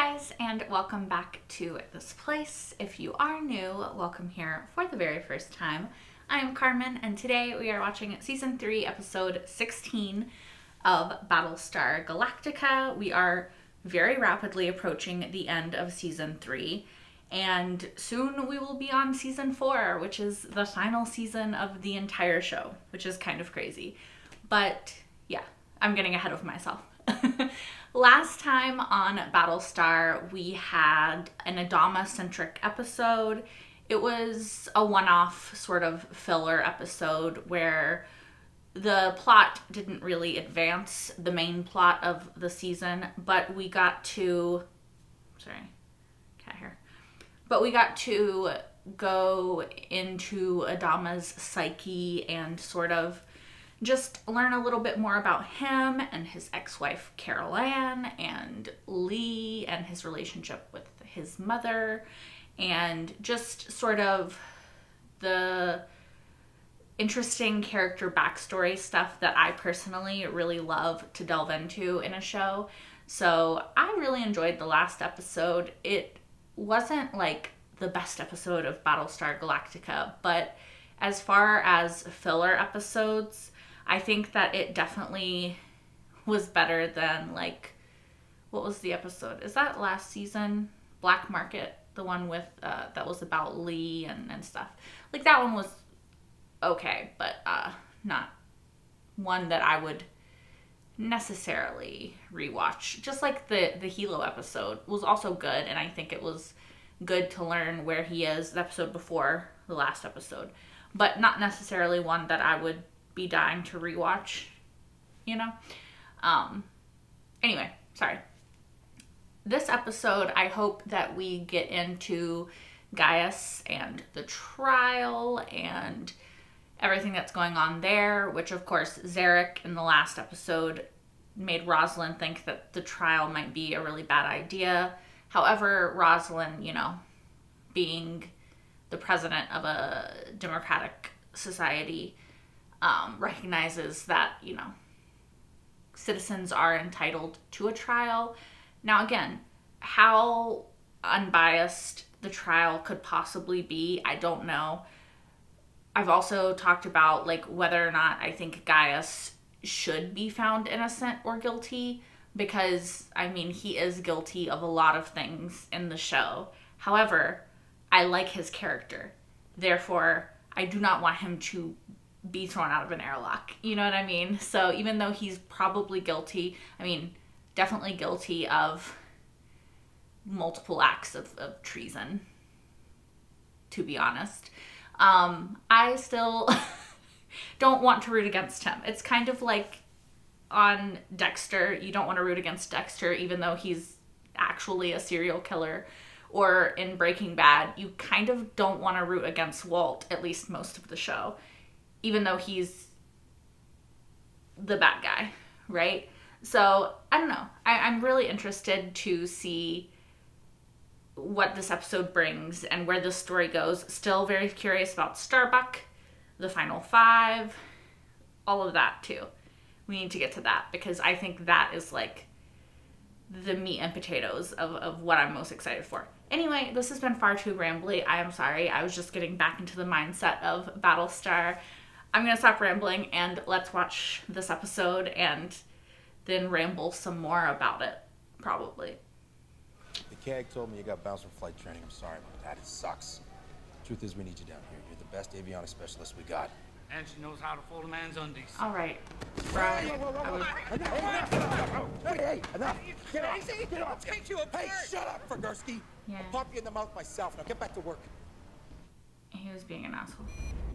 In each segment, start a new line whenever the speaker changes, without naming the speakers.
guys, and welcome back to this place. If you are new, welcome here for the very first time. I am Carmen, and today we are watching Season 3, Episode 16 of Battlestar Galactica. We are very rapidly approaching the end of Season 3, and soon we will be on Season 4, which is the final season of the entire show, which is kind of crazy. But yeah, I'm getting ahead of myself. Last time on Battlestar, we had an Adama-centric episode. It was a one-off sort of filler episode where the plot didn't really advance the main plot of the season, but we got to... Sorry, cat hair. But we got to go into Adama's psyche and sort of just learn a little bit more about him and his ex-wife Carol Ann and Lee and his relationship with his mother and just sort of the interesting character backstory stuff that I personally really love to delve into in a show. So I really enjoyed the last episode. It wasn't like the best episode of Battlestar Galactica, but as far as filler episodes, I think that it definitely was better than, like, what was the episode? Is that last season? Black Market, the one with, that was about Lee and stuff. Like, that one was okay, but not one that I would necessarily rewatch. Just like the Hilo episode was also good, and I think it was good to learn where he is, the episode before the last episode. But not necessarily one that I would be dying to rewatch, you know? Anyway, sorry. This episode, I hope that we get into Gaius and the trial and everything that's going on there, which of course Zarek in the last episode made Rosalind think that the trial might be a really bad idea. However, Rosalind, you know, being the president of a democratic society, recognizes that, you know, citizens are entitled to a trial. Now, again, how unbiased the trial could possibly be, I don't know. I've also talked about, like, whether or not I think Gaius should be found innocent or guilty, because, I mean, he is guilty of a lot of things in the show. However, I like his character. Therefore, I do not want him to be thrown out of an airlock. You know what I mean? So even though he's probably guilty, I mean, definitely guilty of multiple acts of treason, to be honest, I still don't want to root against him. It's kind of like on Dexter. You don't want to root against Dexter even though he's actually a serial killer. Or in Breaking Bad, you kind of don't want to root against Walt, at least most of the show, even though he's the bad guy, right? So, I don't know. I'm really interested to see what this episode brings and where this story goes. Still very curious about Starbuck, the final 5, all of that too. We need to get to that because I think that is like the meat and potatoes of what I'm most excited for. Anyway, this has been far too rambly. I am sorry. I was just getting back into the mindset of Battlestar. I'm going to stop rambling and let's watch this episode and then ramble some more about it, probably.
The CAG told me you got bounced from flight training. I'm sorry about that. It sucks. Truth is, we need you down here. You're the best avionics specialist we got.
And she knows how to fold a man's undies.
All right. Right.
Hey, enough. Get off. Get off.
Take you apart.
Hey, shut up, Fergursky.
Yeah.
I'll pop you in the mouth myself. Now get back to work.
He was being an asshole.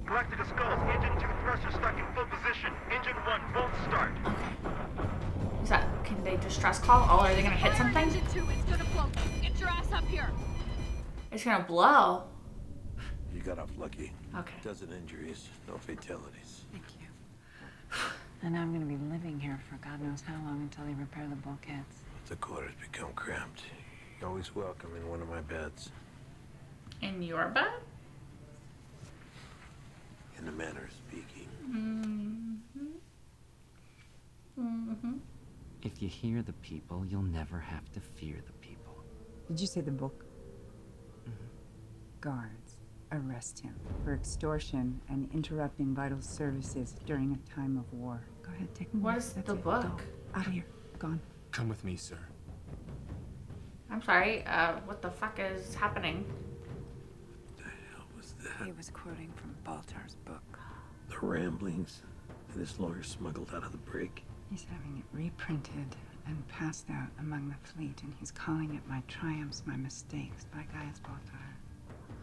Galactica Skulls, Engine 2 thrusters stuck in full position. Engine 1, both start.
Is that, can they distress call? Oh, are they going to hit something?
Engine 2, it's gonna blow. Get your ass up here.
It's going to blow.
You got off lucky.
Okay.
Dozen injuries, no fatalities.
Thank you. And I'm gonna be living here for God knows how long until they repair the bulkheads.
The quarters become cramped. You're always welcome in one of my beds.
In your bed?
In the manner of speaking.
If you hear the people, you'll never have to fear the people. Did you say the book? Guards, arrest him for extortion and interrupting vital services during a time of war. Go ahead, take him.
What is the book?
Go. Out of here. Gone.
Come with me, sir.
I'm sorry, what the fuck is happening?
What the hell was that?
He was quoting from Baltar's book.
The ramblings this lawyer smuggled out of the brig.
He's having it reprinted and passed out among the fleet, and he's calling it My Triumphs, My Mistakes by Gaius Baltar.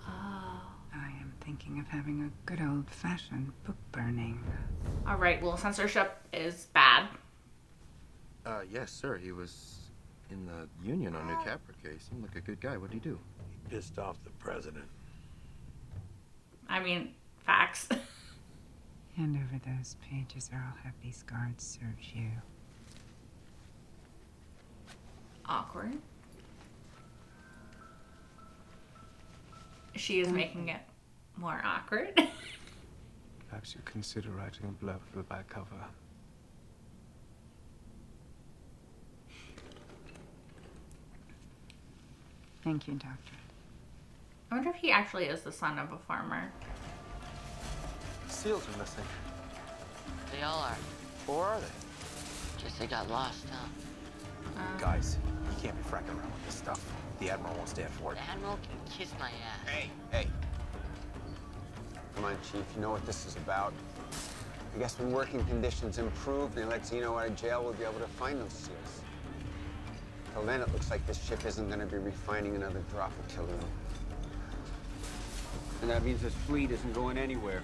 Oh.
I am thinking of having a good old-fashioned book burning.
All right, well, censorship is bad.
Yes, sir. He was in the union on New Caprica. He seemed like a good guy. What'd he do?
He pissed off the president.
I mean, facts.
Hand over those pages or I'll have these guards serve you.
Awkward. She is making it more awkward.
Perhaps you consider writing a blurb for the back cover.
Thank you, Doctor.
I wonder if he actually is the son of a farmer.
Seals are missing.
They all are.
Or are they?
Guess they got lost, huh?
Guys, you can't be fracking around with this stuff. The Admiral won't stand for it.
The Admiral can kiss my ass.
Hey.
Come on, Chief. You know what this is about. I guess when working conditions improve, they let Zeno out of jail, we'll be able to find those seals. Till then, it looks like this ship isn't going to be refining another drop of toluene. And that means this fleet isn't going anywhere.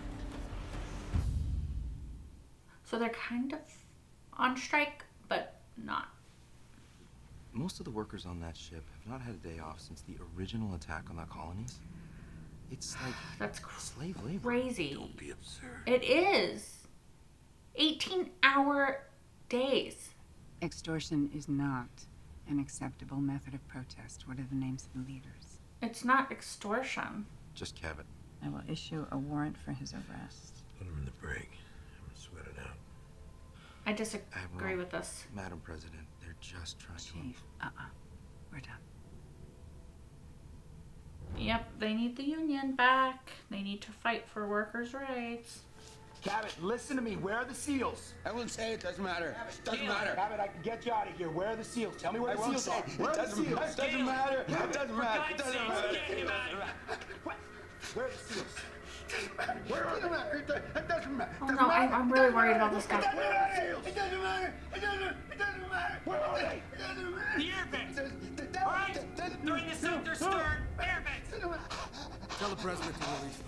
So they're kind of on strike, but not.
Most of the workers on that ship have not had a day off since the original attack on the colonies. It's like
That's
slave labor.
crazy.
Don't be absurd.
It is. 18-hour days.
Extortion is not an acceptable method of protest. What are the names of the leaders?
It's not extortion.
Just Kevin.
I will issue a warrant for his arrest.
Put him in the brig. Sweat it out.
I disagree
Admiral,
with this.
Madam President, they're just trying to...
Chief, we're done.
Yep, they need the union back. They need to fight for workers' rights.
Cabot, listen to me. Where are the seals?
I won't say it. Doesn't matter. Doesn't matter.
Cabot, I can get you out of here. Where are the seals? Tell me where the seals are.
It doesn't matter. It doesn't matter. It doesn't matter. It doesn't matter.
Where are the seals?
Where are they? It doesn't matter.
Oh no, I'm really worried about this guy.
It doesn't matter. It doesn't matter.
Where are they?
It doesn't matter.
The air vents! All right? They're in the center stern air vents!
Tell the president to release them.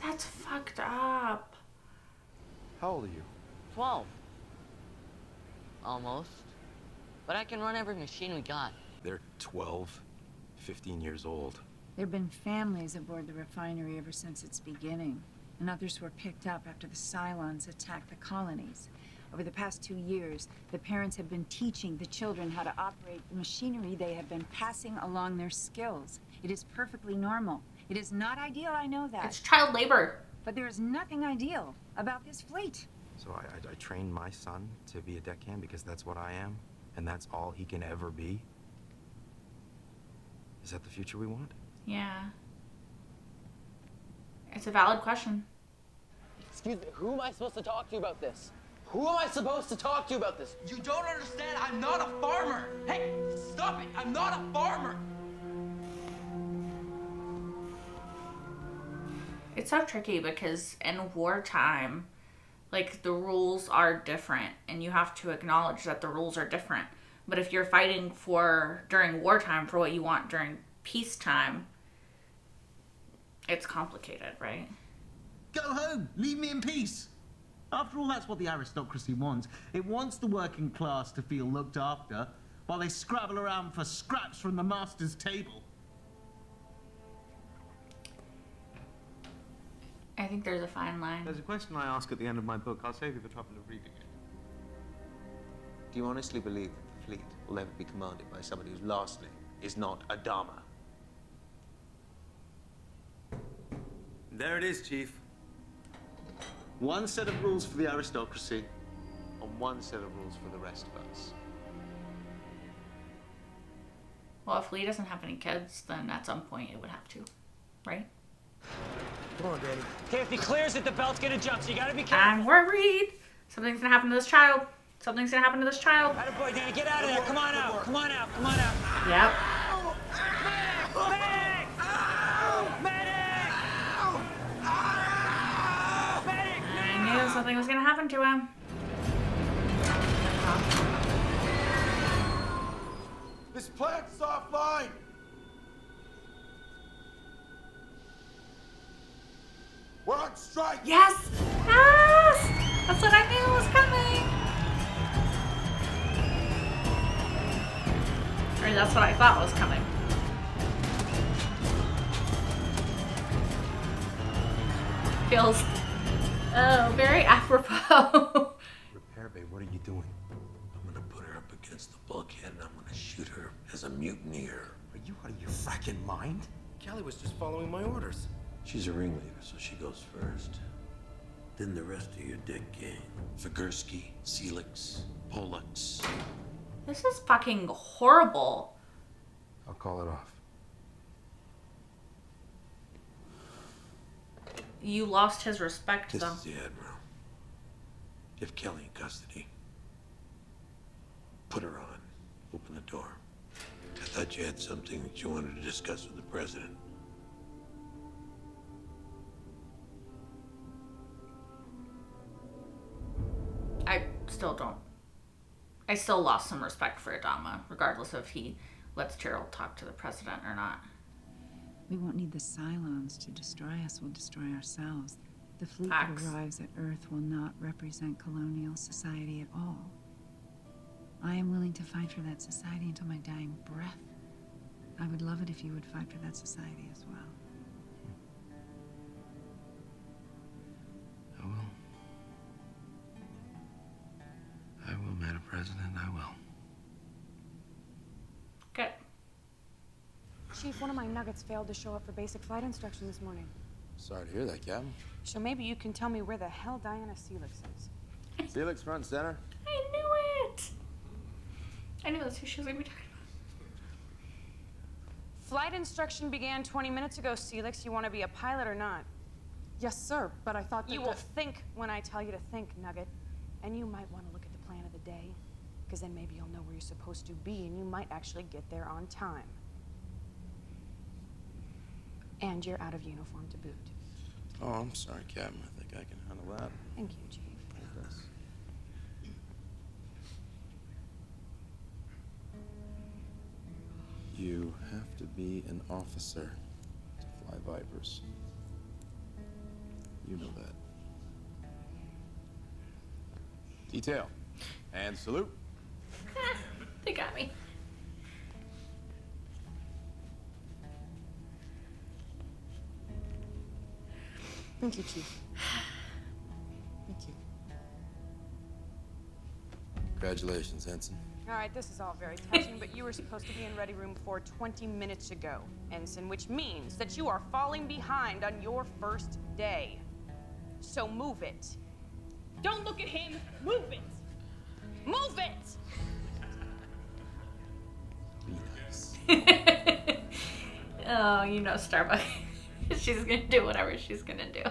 That's fucked up.
How old are you?
12. Almost. But I can run every machine we got.
They're 12, 15 years old.
There have been families aboard the refinery ever since its beginning, and others were picked up after the Cylons attacked the colonies. Over the past 2 years, the parents have been teaching the children how to operate the machinery. They have been passing along their skills. It is perfectly normal. It is not ideal, I know that.
It's child labor.
But there is nothing ideal about this fleet.
So I trained my son to be a deckhand because that's what I am, and that's all he can ever be. Is that the future we want?
Yeah. It's a valid question.
Excuse me, who am I supposed to talk to about this? Who am I supposed to talk to about this?
You don't understand. I'm not a farmer. Hey, stop it. I'm not a farmer.
It's so tricky because in wartime, like, the rules are different, and you have to acknowledge that the rules are different. But if you're fighting for, during wartime, for what you want during peacetime, it's complicated, right?
Go home. Leave me in peace. After all, that's what the aristocracy wants. It wants the working class to feel looked after while they scrabble around for scraps from the master's table.
I think there's a fine line.
There's a question I ask at the end of my book. I'll save you the trouble of reading it.
Do you honestly believe that the fleet will ever be commanded by somebody whose last name is not Adama?
There it is, Chief. One set of rules for the aristocracy,
on one set of rules for the rest of us.
Well, if Lee doesn't have any kids, then at some point it would have to, right?
Come on, Danny.
Okay, if he clears it, the belt's gonna jump, so you gotta be careful.
I'm worried. Something's gonna happen to this child. Something's gonna happen to this child.
Attaboy, Danny, get out of there. Come on out. Come on out. Come on out.
Yep.
Medic! Medic! Medic!
I knew something was gonna happen to him.
This plant's offline! We're on strike!
Yes! Yes! That's what I knew was coming. Or that's what I thought was coming. Feels, very apropos.
Repair Bay, what are you doing?
I'm gonna put her up against the bulkhead and I'm gonna shoot her as a mutineer.
Are you out of your fracking mind? Kelly was just following my orders.
She's a ringleader, so she goes first. Then the rest of your dick gang. Figursky, Celix, Pollux.
This is fucking horrible.
I'll call it off.
You lost his respect,
This
though.
is the Admiral. Get Kelly in custody. Put her on. Open the door. I thought you had something that you wanted to discuss with the President.
I still don't. I still lost some respect for Adama, regardless of if he lets Tyrell talk to the president or not.
We won't need the Cylons to destroy us. We'll destroy ourselves. The fleet
Facts.
that arrives at Earth will not represent colonial society at all. I am willing to fight for that society until my dying breath. I would love it if you would fight for that society as well.
I will. I will, Madam President, I will.
Good.
Chief, one of my nuggets failed to show up for basic flight instruction this morning.
Sorry to hear that, Captain.
So maybe you can tell me where the hell Diana Celix is.
Felix, front and center.
I knew it! I knew that's who she was going to be talking
Flight instruction began 20 minutes ago, Celix. You want to be a pilot or not? Yes, sir, but I thought that You will think when I tell you to think, Nugget. And you might want to look at the plan of the day, because then maybe you'll know where you're supposed to be, and you might actually get there on time. And you're out of uniform to boot.
Oh, I'm sorry, Captain. I think I can handle that.
Thank you, Chief.
You have to be an officer to fly Vipers. You know that. Detail. And salute.
They got me.
Thank you, Chief. Thank you.
Congratulations, Ensign.
All right, this is all very touching, but you were supposed to be in Ready Room 4 20 minutes ago, Ensign, which means that you are falling behind on your first day. So move it.
Don't look at him. Move it. Move it.
Be nice.
Oh, you know Starbucks. She's going to do whatever she's going to do.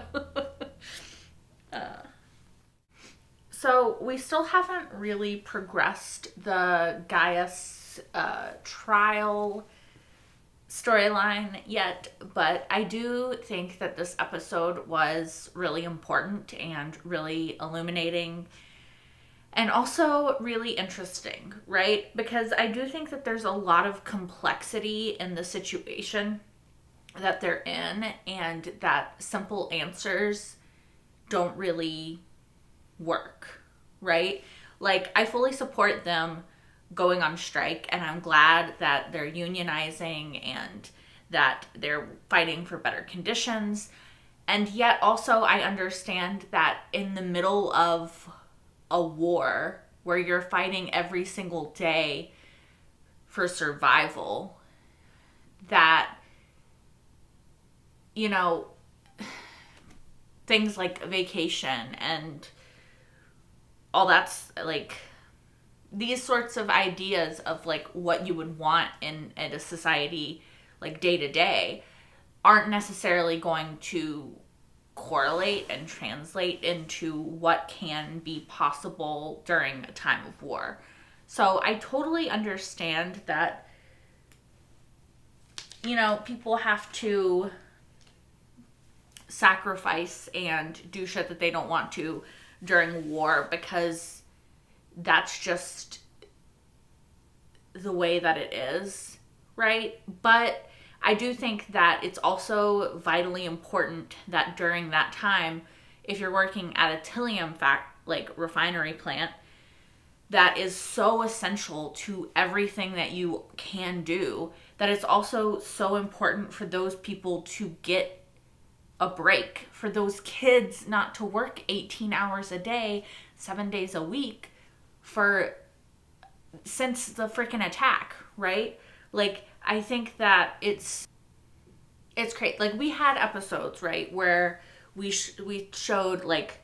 So we still haven't really progressed the Gaius trial storyline yet, but I do think that this episode was really important and really illuminating and also really interesting, right? Because I do think that there's a lot of complexity in the situation that they're in, and that simple answers don't really work, right? Like, I fully support them going on strike, and I'm glad that they're unionizing and that they're fighting for better conditions. And yet also I understand that in the middle of a war where you're fighting every single day for survival, that, you know, things like vacation and all that's like, these sorts of ideas of like what you would want in a society like day to day aren't necessarily going to correlate and translate into what can be possible during a time of war. So I totally understand that, you know, people have to sacrifice and do shit that they don't want to during war, because that's just the way that it is, right? But I do think that it's also vitally important that during that time, if you're working at a Trillium refinery plant, that is so essential to everything that you can do, that it's also so important for those people to get a break, for those kids not to work 18 hours a day, 7 days a week since the freaking attack, right? Like, I think that it's great. Like, we had episodes, right, where we showed like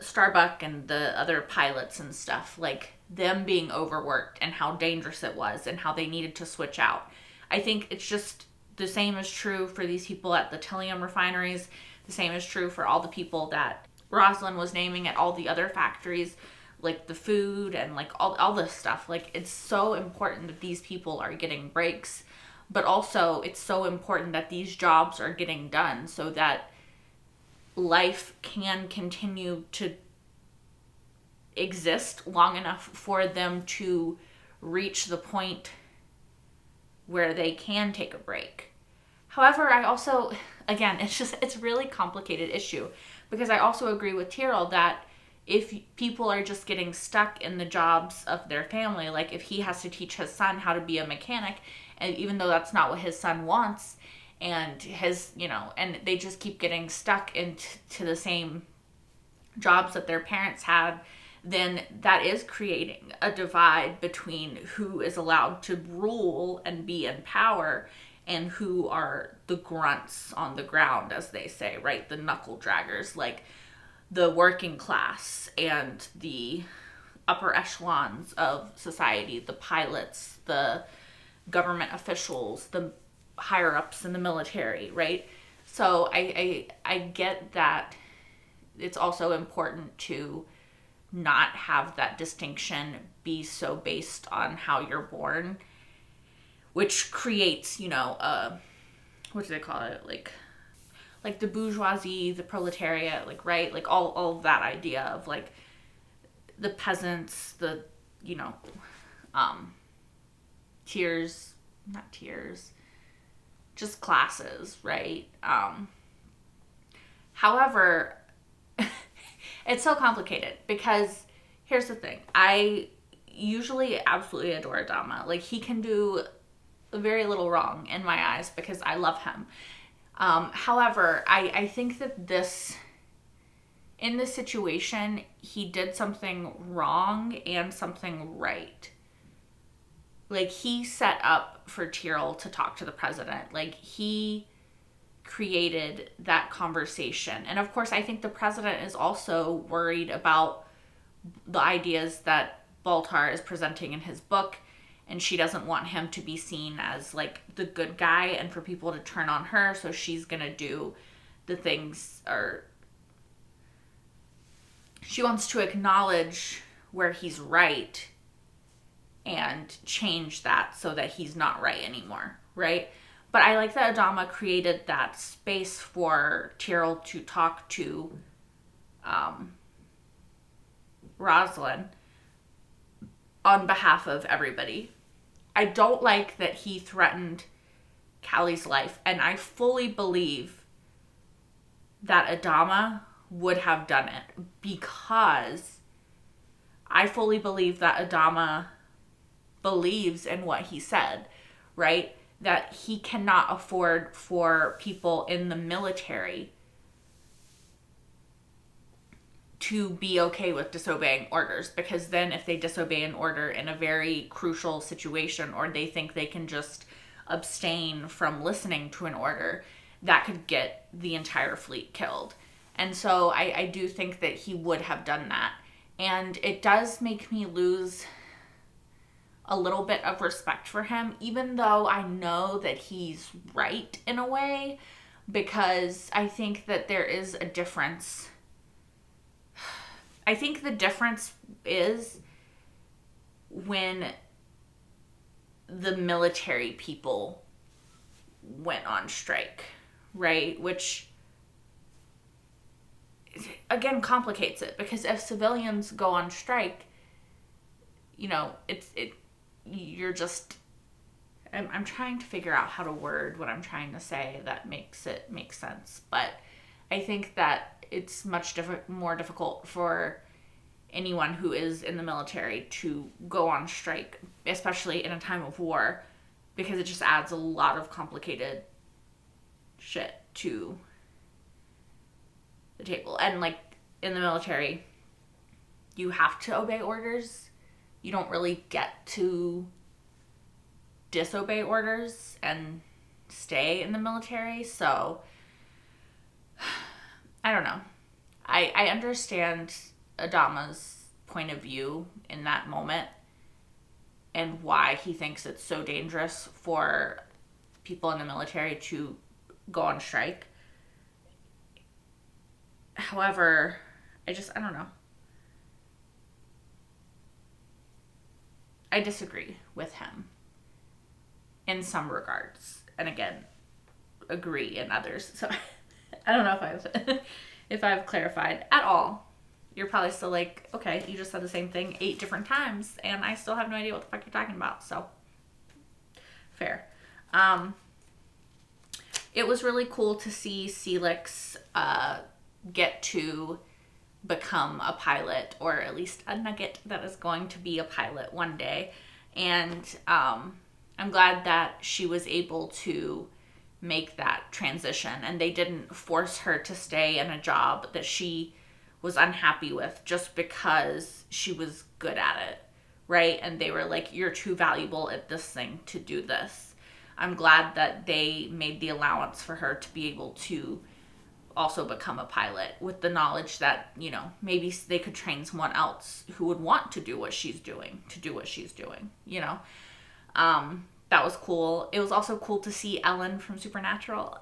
Starbuck and the other pilots and stuff, like them being overworked and how dangerous it was and how they needed to switch out. I think it's just the same is true for these people at the Trillium refineries. The same is true for all the people that Rosalind was naming at all the other factories, like the food and like all this stuff. Like, it's so important that these people are getting breaks, but also it's so important that these jobs are getting done so that life can continue to exist long enough for them to reach the point where they can take a break. However, I also, again, it's a really complicated issue, because I also agree with Tyrell that if people are just getting stuck in the jobs of their family, like if he has to teach his son how to be a mechanic, and even though that's not what his son wants, and his, you know, and they just keep getting stuck into the same jobs that their parents had, then that is creating a divide between who is allowed to rule and be in power and who are the grunts on the ground, as they say, right? The knuckle draggers, like the working class and the upper echelons of society, the pilots, the government officials, the higher ups in the military, right? So I get that it's also important to not have that distinction be so based on how you're born, which creates, you know, what do they call it? Like the bourgeoisie, the proletariat, like, right? Like all of that idea of like the peasants, the, you know, just classes, right? However, it's so complicated, because here's the thing. I usually absolutely adore Adama. Like, he can do very little wrong in my eyes because I love him. However, I think that in this situation, he did something wrong and something right. Like, he set up for Tyrell to talk to the president. Like, he created that conversation. And of course, I think the president is also worried about the ideas that Baltar is presenting in his book, and she doesn't want him to be seen as like the good guy and for people to turn on her, so she's gonna do the things, or she wants to acknowledge where he's right and change that so that he's not right anymore, right? But I like that Adama created that space for Tyrell to talk to Rosalind on behalf of everybody. I don't like that he threatened Callie's life, and I fully believe that Adama would have done it, because I fully believe that Adama believes in what he said, right? That he cannot afford for people in the military to be okay with disobeying orders, because then if they disobey an order in a very crucial situation, or they think they can just abstain from listening to an order, that could get the entire fleet killed. And so I do think that he would have done that. And it does make me lose a little bit of respect for him, even though I know that he's right in a way, because I think that there is a difference. I think the difference is when the military people went on strike, right? Which, again, complicates it, because if civilians go on strike, you know, you're just, I'm trying to figure out how to word what I'm trying to say that makes it make sense. But I think that it's much more difficult for anyone who is in the military to go on strike, especially in a time of war, because it just adds a lot of complicated shit to the table. And like in the military, you have to obey orders. You don't really get to disobey orders and stay in the military. So I don't know. I understand Adama's point of view in that moment and why he thinks it's so dangerous for people in the military to go on strike. However, I don't know. I disagree with him in some regards, and again, agree in others. So I don't know if I've clarified at all. You're probably still like, okay, you just said the same thing 8 different times, and I still have no idea what the fuck you're talking about. So fair. It was really cool to see Celix get to become a pilot, or at least a nugget that is going to be a pilot one day. And I'm glad that she was able to make that transition, and they didn't force her to stay in a job that she was unhappy with just because she was good at it, right? And they were like, you're too valuable at this thing to do this. I'm glad that they made the allowance for her to be able to also become a pilot, with the knowledge that, you know, maybe they could train someone else who would want to do what she's doing, you know? That was cool. It was also cool to see Ellen from Supernatural.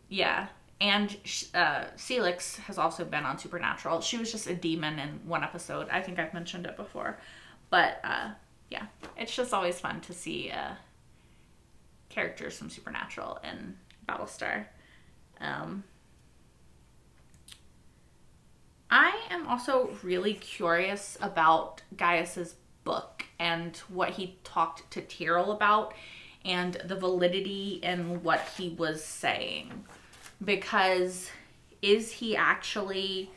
Yeah. And Celix has also been on Supernatural. She was just a demon in one episode. I think I've mentioned it before. But, yeah. It's just always fun to see characters from Supernatural in Battlestar. I am also really curious about Gaius's book and what he talked to Tyrell about, and the validity in what he was saying. Because is he actually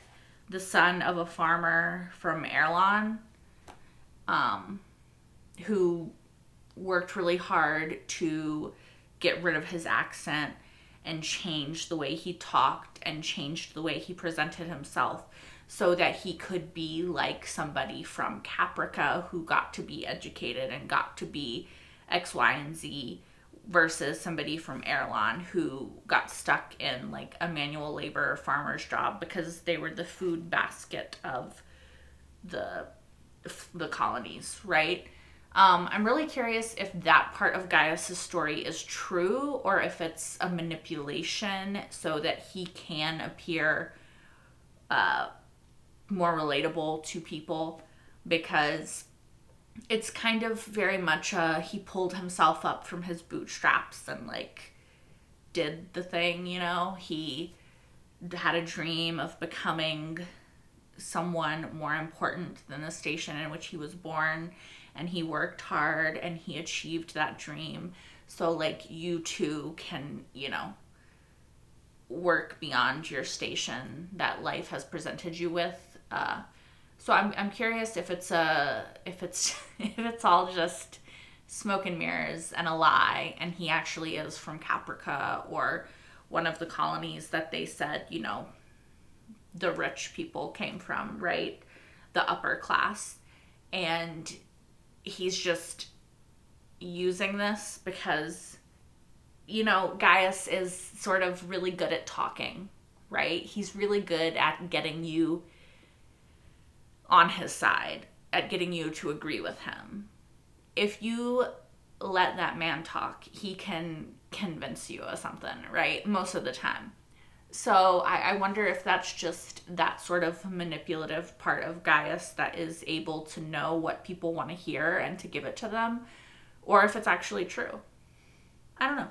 the son of a farmer from Erlon, who worked really hard to get rid of his accent and change the way he talked and changed the way he presented himself so that he could be like somebody from Caprica who got to be educated and got to be X, Y, and Z, versus somebody from Erlon who got stuck in like a manual labor farmer's job because they were the food basket of the colonies, right? I'm really curious if that part of Gaius's story is true, or if it's a manipulation so that he can appear more relatable to people, because it's kind of very much he pulled himself up from his bootstraps and like did the thing, you know? He had a dream of becoming someone more important than the station in which he was born, and he worked hard and he achieved that dream. So like you too can, you know, work beyond your station that life has presented you with. So I'm curious if it's if it's all just smoke and mirrors and a lie, and he actually is from Caprica, or one of the colonies that they said, you know, the rich people came from, right? The upper class. And he's just using this because, you know, Gaius is sort of really good at talking, right? He's really good at getting you on his side at getting you to agree with him. If you let that man talk, he can convince you of something, right? Most of the time. So I wonder if that's just that sort of manipulative part of Gaius that is able to know what people want to hear and to give it to them, or if it's actually true. I don't know.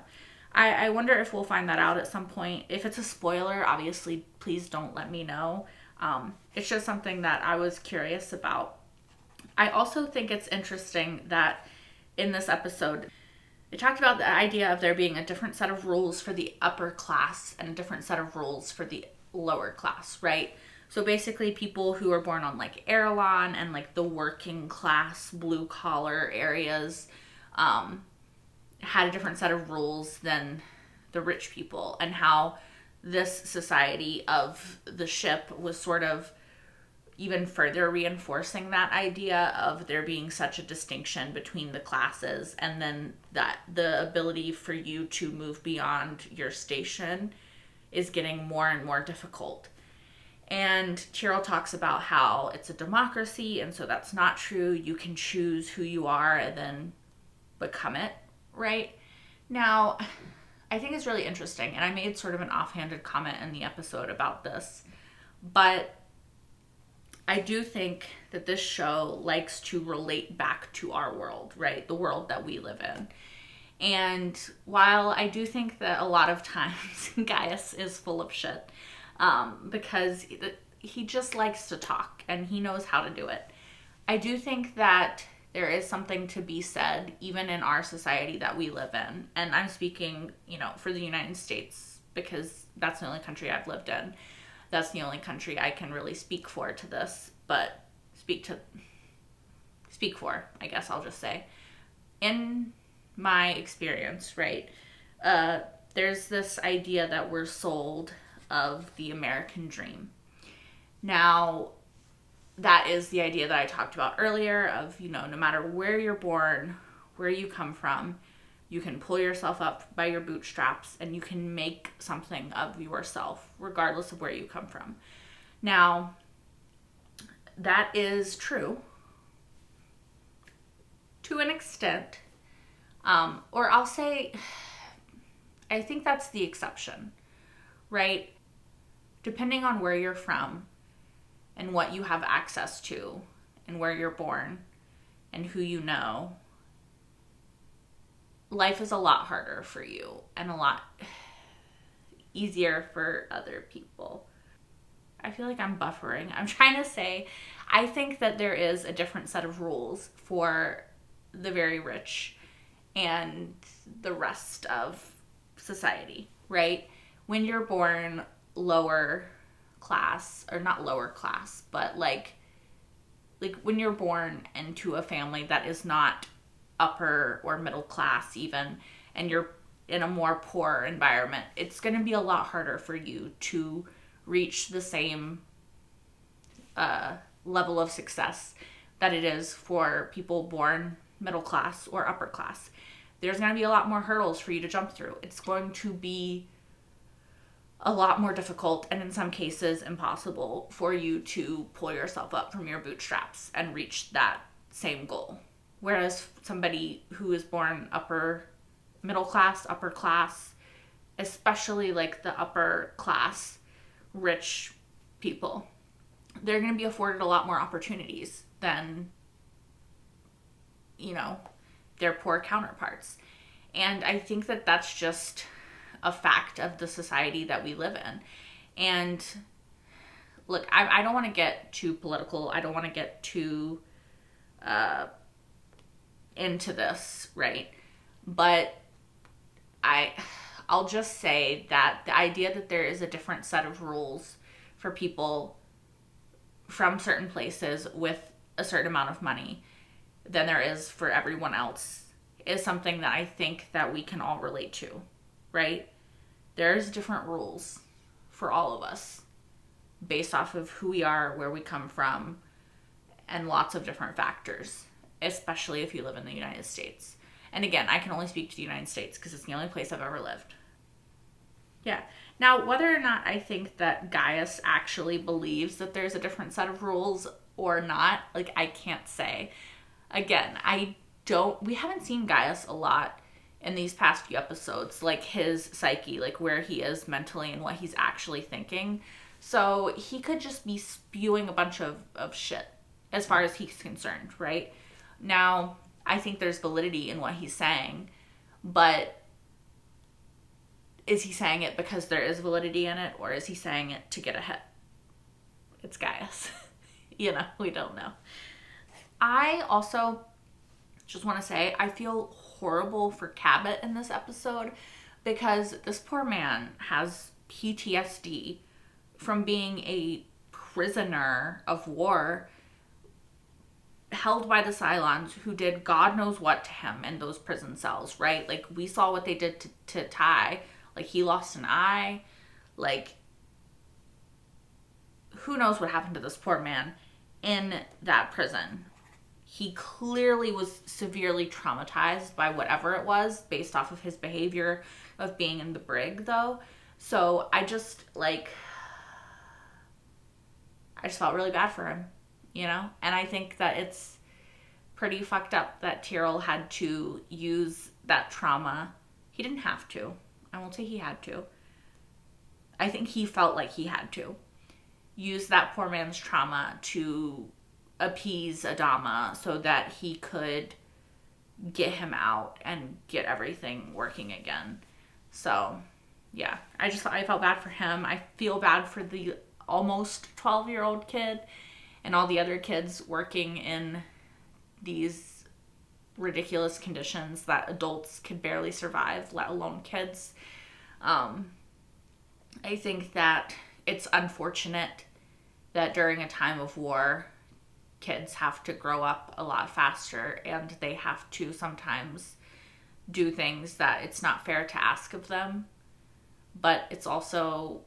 I wonder if we'll find that out at some point. If it's a spoiler, obviously, please don't let me know. It's just something that I was curious about. I also think it's interesting that in this episode, they talked about the idea of there being a different set of rules for the upper class and a different set of rules for the lower class, right? So basically people who are born on like Erewhon and like the working class blue collar areas had a different set of rules than the rich people, and how this society of the ship was sort of even further reinforcing that idea of there being such a distinction between the classes, and then that the ability for you to move beyond your station is getting more and more difficult. And Tyrell talks about how it's a democracy, and so that's not true. You can choose who you are and then become it, right? Now, I think it's really interesting, and I made sort of an offhanded comment in the episode about this, but I do think that this show likes to relate back to our world, right? The world that we live in. And while I do think that a lot of times Gaius is full of shit, because he just likes to talk and he knows how to do it, I do think that there is something to be said, even in our society that we live in. And I'm speaking, for the United States, because that's the only country I've lived in. That's the only country I can really speak for to this, but speak for, I guess I'll just say. In my experience, right, there's this idea that we're sold of the American dream. Now, that is the idea that I talked about earlier of, no matter where you're born, where you come from, you can pull yourself up by your bootstraps and you can make something of yourself, regardless of where you come from. Now, that is true to an extent, or I'll say, I think that's the exception, right? Depending on where you're from and what you have access to and where you're born and who you know, life is a lot harder for you and a lot easier for other people. I feel like I'm buffering. I'm trying to say, I think that there is a different set of rules for the very rich and the rest of society, right? When you're born lower class, or not lower class, but like when you're born into a family that is not upper or middle class even, and you're in a more poor environment, it's going to be a lot harder for you to reach the same level of success that it is for people born middle class or upper class. There's going to be a lot more hurdles for you to jump through. It's going to be a lot more difficult, and in some cases impossible, for you to pull yourself up from your bootstraps and reach that same goal. Whereas somebody who is born upper middle class, upper class, especially like the upper class rich people, they're going to be afforded a lot more opportunities than, their poor counterparts. And I think that that's just a fact of the society that we live in. And look, I don't want to get too political. I don't want to get too into this, right? But I'll just say that the idea that there is a different set of rules for people from certain places with a certain amount of money than there is for everyone else is something that I think that we can all relate to, right? There's different rules for all of us based off of who we are, where we come from, and lots of different factors, especially if you live in the United States. And again, I can only speak to the United States because it's the only place I've ever lived. Yeah. Now, whether or not I think that Gaius actually believes that there's a different set of rules, or not. Like, I can't say. Again, we haven't seen Gaius a lot in these past few episodes, like his psyche, like where he is mentally and what he's actually thinking. So he could just be spewing a bunch of shit as far as he's concerned, right? Now, I think there's validity in what he's saying, but is he saying it because there is validity in it, or is he saying it to get ahead? It's Gaius. You know, we don't know. I also just want to say I feel horrible for Cabot in this episode because this poor man has PTSD from being a prisoner of war held by the Cylons, who did God knows what to him in those prison cells, right? Like, we saw what they did to Ty. Like, he lost an eye. Like, who knows what happened to this poor man in that prison. He clearly was severely traumatized by whatever it was based off of his behavior of being in the brig, though. So I just felt really bad for him, you know? And I think that it's pretty fucked up that Tyrell had to use that trauma. He didn't have to. I won't say he had to. I think he felt like he had to use that poor man's trauma to appease Adama so that he could get him out and get everything working again. So, yeah, I felt bad for him. I feel bad for the almost 12-year-old kid and all the other kids working in these ridiculous conditions that adults could barely survive, let alone kids. I think that it's unfortunate that during a time of war, kids have to grow up a lot faster, and they have to sometimes do things that it's not fair to ask of them. But it's also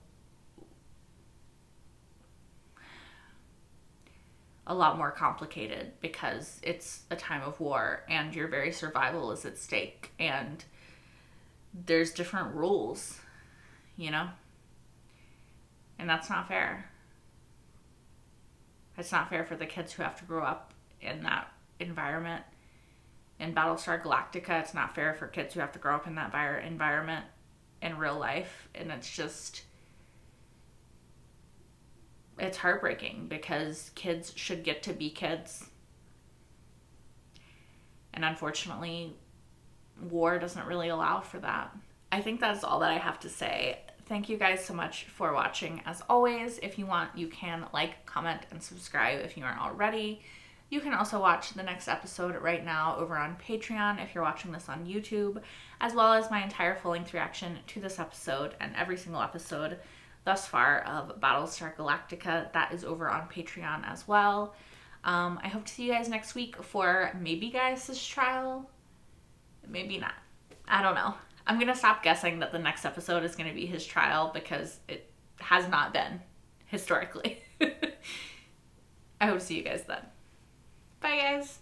a lot more complicated because it's a time of war and your very survival is at stake, and there's different rules, you know? And that's not fair. It's not fair for the kids who have to grow up in that environment. In Battlestar Galactica, it's not fair for kids who have to grow up in that environment in real life. And it's heartbreaking because kids should get to be kids. And unfortunately, war doesn't really allow for that. I think that's all that I have to say. Thank you guys so much for watching. As always, if you want, you can like, comment, and subscribe if you aren't already. You can also watch the next episode right now over on Patreon if you're watching this on YouTube, as well as my entire full-length reaction to this episode and every single episode thus far of Battlestar Galactica. That is over on Patreon as well. I hope to see you guys next week for maybe Gaius' trial. Maybe not. I don't know. I'm going to stop guessing that the next episode is going to be his trial because it has not been historically. I hope to see you guys then. Bye, guys.